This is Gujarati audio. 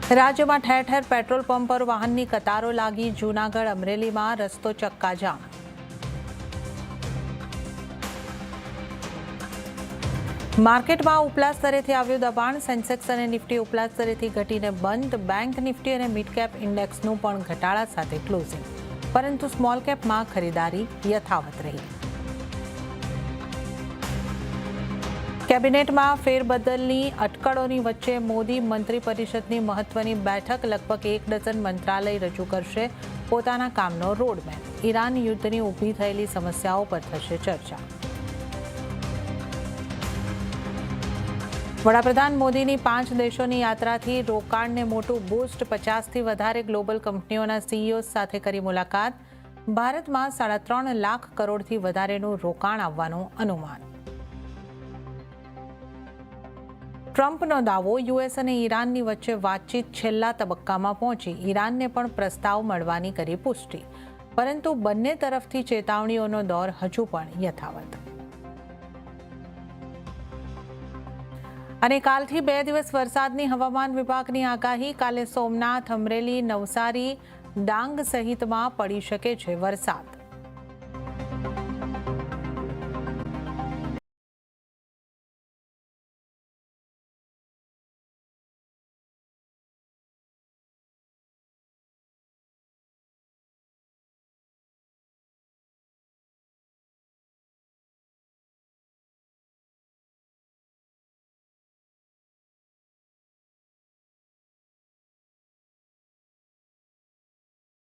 રાજ્યમાં ઠેર ઠેર પેટ્રોલ પંપ પર વાહનની કતારો લાગી. જૂનાગઢ અમરેલીમાં રસ્તો ચક્કાજામ. માર્કેટમાં ઉપલા સ્તરેથી આવ્યું દબાણ. સેન્સેક્સ અને નિફ્ટી ઉપલા સ્તરેથી ઘટીને બંધ. બેંક નિફ્ટી અને મિડ કેપ ઇન્ડેક્સનું પણ ઘટાડા સાથે ક્લોઝિંગ, પરંતુ સ્મોલ કેપમાં ખરીદારી યથાવત રહી. કેબિનેટમાં ફેરબદલની અટકળોની વચ્ચે મોદી મંત્રી પરિષદની મહત્વની બેઠક. લગભગ 1 ડઝન મંત્રાલય રજૂ કરશે પોતાના કામનો રોડમેપ. ઈરાન યુદ્ધની ઊભી થયેલી સમસ્યાઓ પર થશે ચર્ચા. વડાપ્રધાન મોદીની 5 દેશોની યાત્રાથી રોકાણને મોટું બૂસ્ટ. 50થી વધારે ગ્લોબલ કંપનીઓના સીઈઓ સાથે કરી મુલાકાત. ભારતમાં 3.5 લાખ કરોડથી વધારેનું રોકાણ આવવાનું અનુમાન. ટ્રમ્પનો દાવો. યુએસ અને ઈરાનની વચ્ચે વાતચીત છેલ્લા તબક્કામાં પહોંચી. ઈરાનને પણ પ્રસ્તાવ મળવાની કરી પુષ્ટિ, પરંતુ બંને તરફથી ચેતવણીઓનો દોર હજુ પણ યથાવત. અને કાલથી 2 દિવસ વરસાદની હવામાન વિભાગની આગાહી. કાલે સોમનાથ, અમરેલી, નવસારી, ડાંગ સહિતમાં પડી શકે છે વરસાદ.